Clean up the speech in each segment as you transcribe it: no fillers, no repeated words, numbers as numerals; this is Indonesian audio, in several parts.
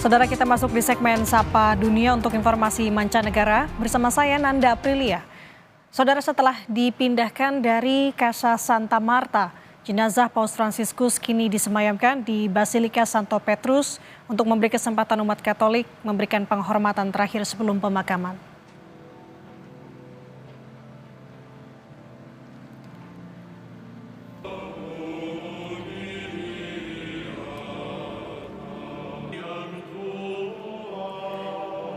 Saudara, kita masuk di segmen Sapa Dunia untuk informasi mancanegara bersama saya Nanda Aprilia. Saudara, setelah dipindahkan dari Casa Santa Marta, jenazah Paus Fransiskus kini disemayamkan di Basilika Santo Petrus untuk memberi kesempatan umat Katolik memberikan penghormatan terakhir sebelum pemakaman.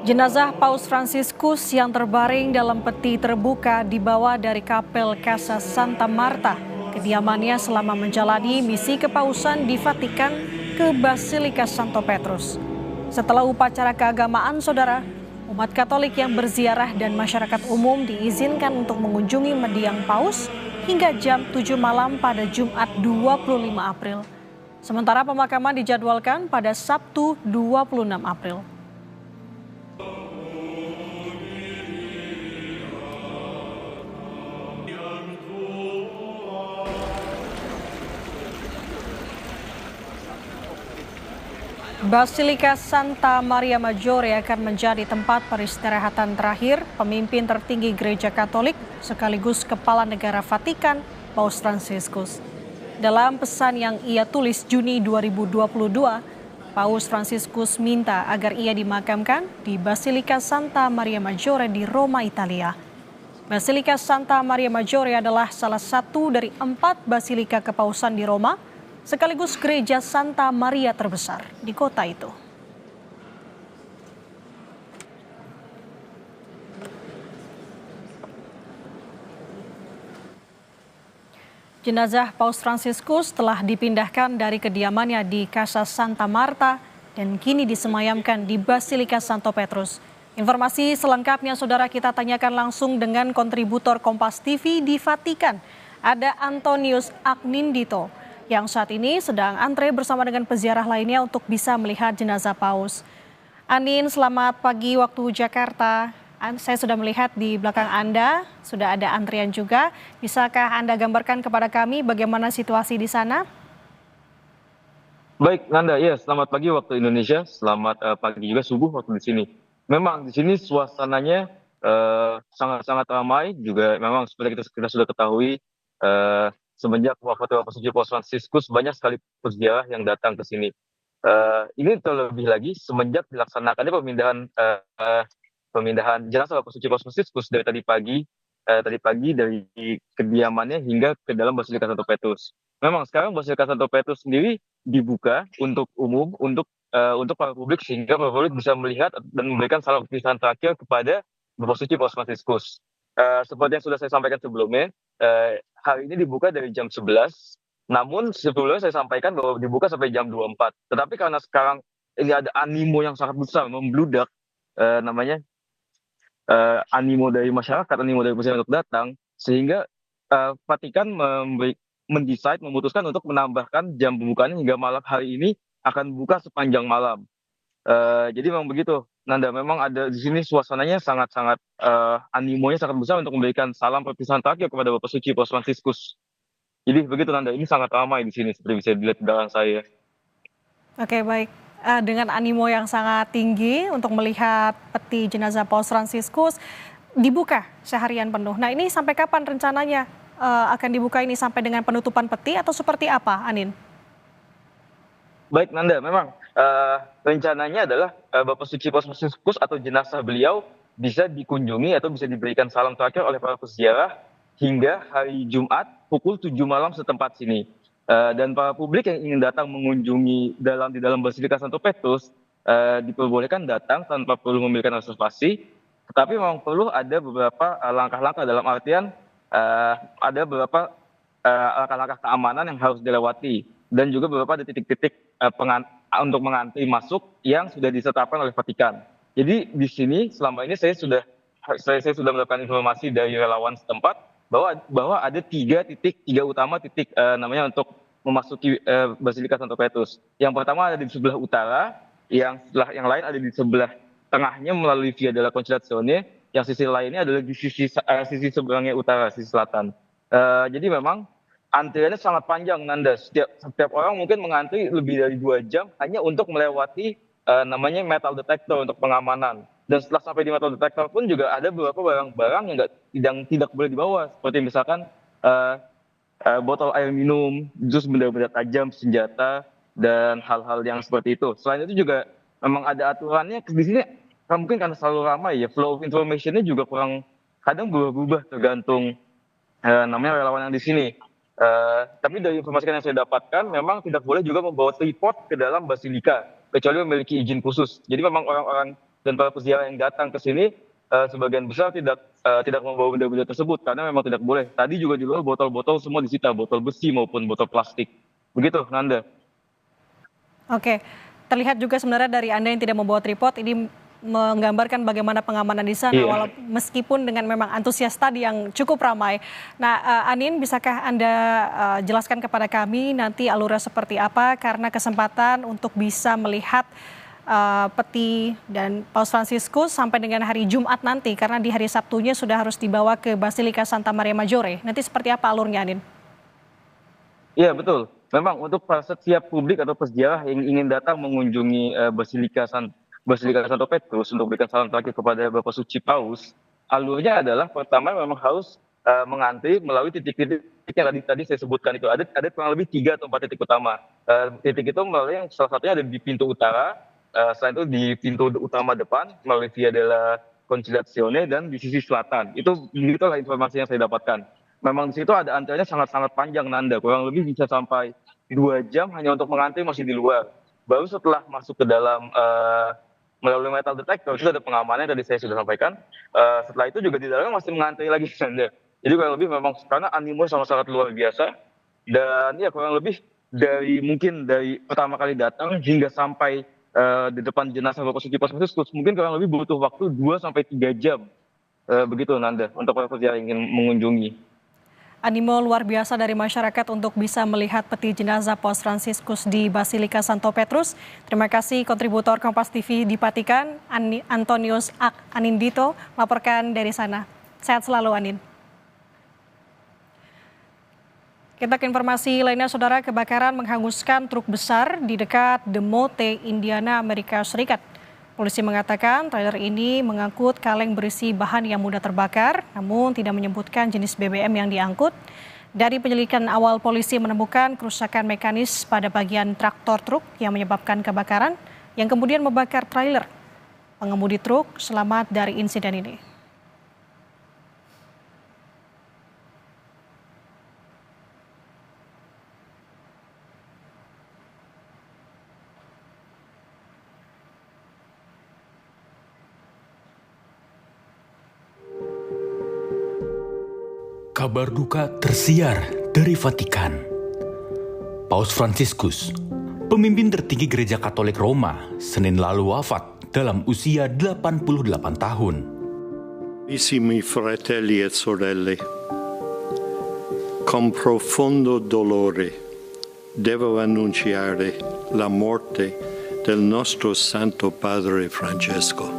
Jenazah Paus Fransiskus yang terbaring dalam peti terbuka dibawa dari kapel Casa Santa Marta, kediamannya selama menjalani misi kepausan di Vatikan, ke Basilika Santo Petrus. Setelah upacara keagamaan, saudara, umat Katolik yang berziarah dan masyarakat umum diizinkan untuk mengunjungi mendiang Paus hingga jam 7 malam pada Jumat 25 April. Sementara pemakaman dijadwalkan pada Sabtu 26 April. Basilika Santa Maria Maggiore akan menjadi tempat peristirahatan terakhir pemimpin tertinggi Gereja Katolik sekaligus Kepala Negara Vatikan, Paus Fransiskus. Dalam pesan yang ia tulis Juni 2022, Paus Fransiskus minta agar ia dimakamkan di Basilika Santa Maria Maggiore di Roma, Italia. Basilika Santa Maria Maggiore adalah salah satu dari 4 basilika kepausan di Roma, sekaligus gereja Santa Maria terbesar di kota itu. Jenazah Paus Fransiskus telah dipindahkan dari kediamannya di Casa Santa Marta dan kini disemayamkan di Basilika Santo Petrus. Informasi selengkapnya, saudara, kita tanyakan langsung dengan kontributor Kompas TV di Vatikan. Ada Antonius Agnindito yang saat ini sedang antre bersama dengan peziarah lainnya untuk bisa melihat jenazah Paus. Anin, selamat pagi waktu Jakarta. Saya sudah melihat di belakang Anda, sudah ada antrian juga. Bisakah Anda gambarkan kepada kami bagaimana situasi di sana? Baik, Nanda, ya, selamat pagi waktu Indonesia, selamat pagi juga subuh waktu di sini. Memang di sini suasananya sangat-sangat ramai, juga memang seperti kita sudah ketahui, semenjak wafatnya Bapak Suci Paus Fransiskus banyak sekali peziarah yang datang ke sini. Ini terlebih lagi semenjak dilaksanakannya pemindahan jenazah Bapak Suci Paus Fransiskus dari tadi pagi dari kediamannya hingga ke dalam Basilika Santo Petrus. Memang sekarang Basilika Santo Petrus sendiri dibuka untuk umum, untuk para publik, sehingga para publik bisa melihat dan memberikan salam perpisahan terakhir kepada Bapak Suci Paus Fransiskus. Seperti yang sudah saya sampaikan sebelumnya, hari ini dibuka dari jam 11, namun sebelumnya saya sampaikan bahwa dibuka sampai jam 24. Tetapi karena sekarang ini ada animo yang sangat besar, membludak, animo dari masyarakat, animo dari masyarakat untuk datang, sehingga Vatikan memutuskan untuk menambahkan jam pembukaannya hingga malam hari ini akan buka sepanjang malam. Jadi memang begitu, Nanda, memang ada di sini suasananya sangat-sangat animonya sangat besar untuk memberikan salam perpisahan terakhir kepada Bapak Suci Paus Fransiskus. Jadi begitu, Nanda, ini sangat ramai di sini seperti bisa dilihat di belakang saya. Oke, baik. Dengan animo yang sangat tinggi untuk melihat peti jenazah Paus Fransiskus dibuka seharian penuh. Nah, ini sampai kapan rencananya akan dibuka ini, sampai dengan penutupan peti atau seperti apa, Anin? Baik, Nanda, memang rencananya adalah Bapak Suci Paus Fransiskus atau jenazah beliau bisa dikunjungi atau bisa diberikan salam terakhir oleh para peziarah hingga hari Jumat pukul 7 malam setempat sini. Dan para publik yang ingin datang mengunjungi di dalam Basilika Santo Petrus diperbolehkan datang tanpa perlu memiliki reservasi, tetapi memang perlu ada beberapa langkah-langkah, dalam artian ada beberapa langkah-langkah keamanan yang harus dilewati, dan juga beberapa ada titik-titik untuk mengantri masuk yang sudah ditetapkan oleh Vatikan. Jadi di sini selama ini saya sudah mendapatkan informasi dari relawan setempat bahwa ada tiga utama titik untuk memasuki Basilika Santo Petrus. Yang pertama ada di sebelah utara, yang lain ada di sebelah tengahnya melalui Via della Conciliazione, yang sisi lainnya adalah di sisi seberangnya utara, sisi selatan. Jadi memang antriannya sangat panjang, Nanda. Setiap orang mungkin mengantri lebih dari 2 jam hanya untuk melewati namanya metal detector untuk pengamanan. Dan setelah sampai di metal detector pun juga ada beberapa barang-barang yang tidak boleh dibawa, seperti misalkan botol air minum, terus benda-benda tajam, senjata, dan hal-hal yang seperti itu. Selain itu juga memang ada aturannya di sini, mungkin karena selalu ramai ya, flow of information-nya juga kurang, kadang berubah-ubah tergantung namanya relawan yang di sini. Tapi dari informasi yang saya dapatkan, memang tidak boleh juga membawa tripod ke dalam basilika, kecuali memiliki izin khusus. Jadi memang orang-orang dan para peziarah yang datang ke sini, sebagian besar tidak membawa benda-benda tersebut, karena memang tidak boleh. Tadi juga di luar botol-botol semua disita, botol besi maupun botol plastik. Begitu, Nanda. Oke, terlihat juga sebenarnya dari Anda yang tidak membawa tripod, ini menggambarkan bagaimana pengamanan di sana, Iya. meskipun dengan memang antusias tadi yang cukup ramai. Nah, Anin, bisakah Anda jelaskan kepada kami nanti alurnya seperti apa, karena kesempatan untuk bisa melihat peti dan Paus Fransiskus sampai dengan hari Jumat nanti, karena di hari Sabtunya sudah harus dibawa ke Basilika Santa Maria Maggiore. Nanti seperti apa alurnya, Anin? Iya, betul. Memang untuk setiap publik atau peziarah yang ingin datang mengunjungi Basilika Santo Petrus untuk berikan salam terakhir kepada Bapak Suci Paus, alurnya adalah pertama memang harus mengantri melalui titik-titik yang tadi saya sebutkan itu. Ada kurang lebih 3 atau 4 titik utama. Titik itu melalui yang salah satunya ada di pintu utara, selain itu di pintu utama depan melalui Via della Conciliazione, dan di sisi selatan. Itu begitulah informasi yang saya dapatkan. Memang di situ ada antriannya sangat-sangat panjang, Nanda. Kurang lebih bisa sampai 2 jam hanya untuk mengantri masih di luar. Baru setelah masuk ke dalam melalui metal detector itu ada pengamanannya, tadi saya sudah sampaikan. Setelah itu juga di dalamnya masih mengantri lagi, Nanda. Jadi kurang lebih memang karena animo sangat-sangat luar biasa, dan ya kurang lebih mungkin dari pertama kali datang hingga sampai di depan jenazah Bapak Suci Paus Fransiskus mungkin kurang lebih butuh waktu 2 sampai 3 jam, begitu, Nanda, untuk para peziarah yang ingin mengunjungi. Animo luar biasa dari masyarakat untuk bisa melihat peti jenazah Paus Fransiskus di Basilika Santo Petrus. Terima kasih kontributor Kompas TV di Vatikan, Antonius Anindito, melaporkan dari sana. Sehat selalu, Anin. Kita ke informasi lainnya, saudara. Kebakaran menghanguskan truk besar di dekat Demote, Indiana, Amerika Serikat. Polisi mengatakan trailer ini mengangkut kaleng berisi bahan yang mudah terbakar, namun tidak menyebutkan jenis BBM yang diangkut. Dari penyelidikan awal, polisi menemukan kerusakan mekanis pada bagian traktor truk yang menyebabkan kebakaran, yang kemudian membakar trailer. Pengemudi truk selamat dari insiden ini. Kabar duka tersiar dari Vatikan. Paus Fransiskus, pemimpin tertinggi Gereja Katolik Roma, Senin lalu wafat dalam usia 88 tahun. Carissimi fratelli e sorelle, con profondo dolore devo annunciare la morte del nostro Santo Padre Francesco.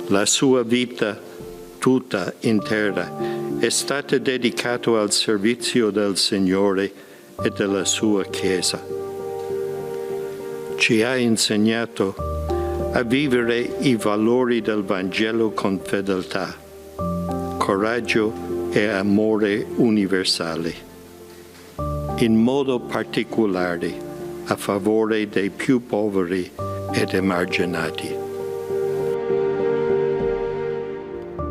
La sua vita tutta intera è stata dedicata al servizio del Signore e della sua Chiesa. Ci ha insegnato a vivere i valori del Vangelo con fedeltà, coraggio e amore universale, in modo particolare a favore dei più poveri ed emarginati.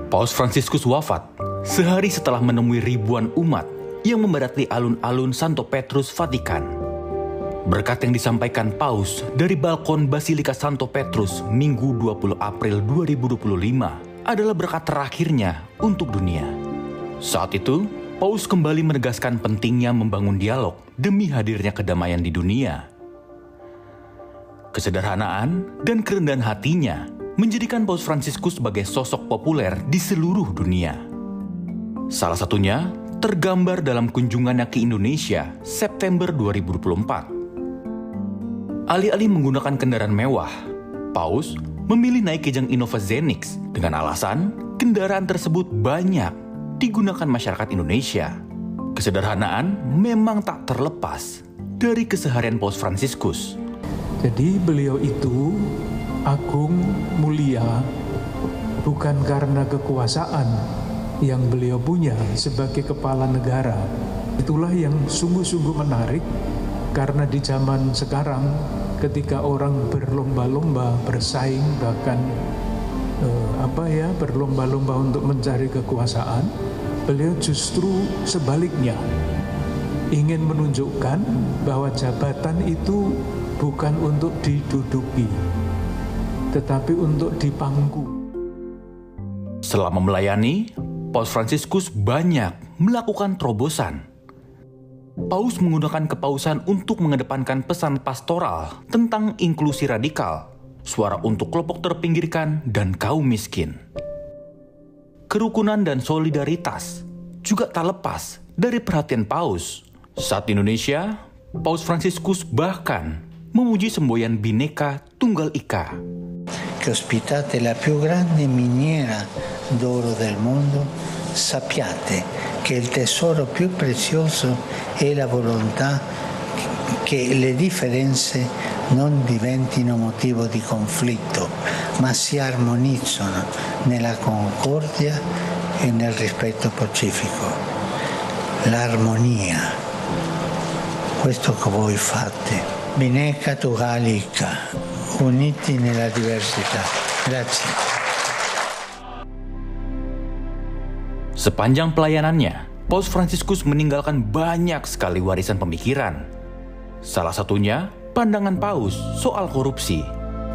Paus Fransiskus wafat sehari setelah menemui ribuan umat yang memadati alun-alun Santo Petrus, Vatikan. Berkat yang disampaikan Paus dari balkon Basilika Santo Petrus Minggu 20 April 2025 adalah berkat terakhirnya untuk dunia. Saat itu, Paus kembali menegaskan pentingnya membangun dialog demi hadirnya kedamaian di dunia. Kesederhanaan dan kerendahan hatinya menjadikan Paus Fransiskus sebagai sosok populer di seluruh dunia. Salah satunya tergambar dalam kunjungannya ke Indonesia September 2024. Alih-alih menggunakan kendaraan mewah, Paus memilih naik Kejang Innova Zenix dengan alasan kendaraan tersebut banyak digunakan masyarakat Indonesia. Kesederhanaan memang tak terlepas dari keseharian Paus Fransiskus. Jadi beliau itu agung, mulia, bukan karena kekuasaan yang beliau punya sebagai kepala negara. Itulah yang sungguh-sungguh menarik, karena di zaman sekarang ketika orang berlomba-lomba, bersaing, bahkan berlomba-lomba untuk mencari kekuasaan, beliau justru sebaliknya ingin menunjukkan bahwa jabatan itu bukan untuk diduduki, tetapi untuk dipangku. Selama melayani, Paus Fransiskus banyak melakukan terobosan. Paus menggunakan kepausan untuk mengedepankan pesan pastoral tentang inklusi radikal, suara untuk kelompok terpinggirkan dan kaum miskin. Kerukunan dan solidaritas juga tak lepas dari perhatian Paus. Saat di Indonesia, Paus Fransiskus bahkan memuji semboyan Bhinneka Tunggal Ika. Che ospitate la più grande miniera d'oro del mondo, sappiate che il tesoro più prezioso è la volontà che le differenze non diventino motivo di conflitto, ma si armonizzano nella concordia e nel rispetto pacifico. L'armonia, questo che voi fate. Bhinneka Tunggal Ika, uniti nella diversità. Grazie. Sepanjang pelayanannya, Paus Fransiskus meninggalkan banyak sekali warisan pemikiran. Salah satunya, pandangan Paus soal korupsi.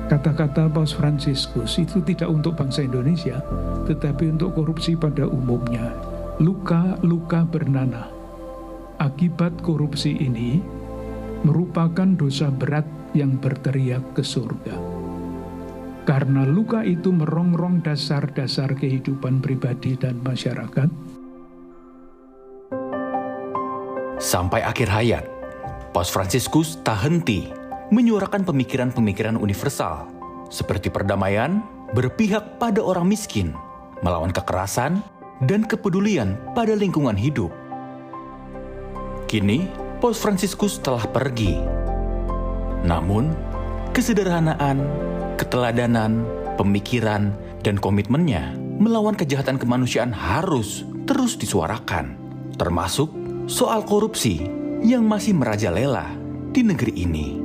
Kata-kata Paus Fransiskus itu tidak untuk bangsa Indonesia, tetapi untuk korupsi pada umumnya. Luka-luka bernanah. Akibat korupsi ini merupakan dosa berat yang berteriak ke surga. Karena luka itu merongrong dasar-dasar kehidupan pribadi dan masyarakat. Sampai akhir hayat, Paus Fransiskus tak henti menyuarakan pemikiran-pemikiran universal seperti perdamaian, berpihak pada orang miskin, melawan kekerasan, dan kepedulian pada lingkungan hidup. Kini, Paus Fransiskus telah pergi. Namun, kesederhanaan, keteladanan, pemikiran, dan komitmennya melawan kejahatan kemanusiaan harus terus disuarakan, termasuk soal korupsi yang masih merajalela di negeri ini.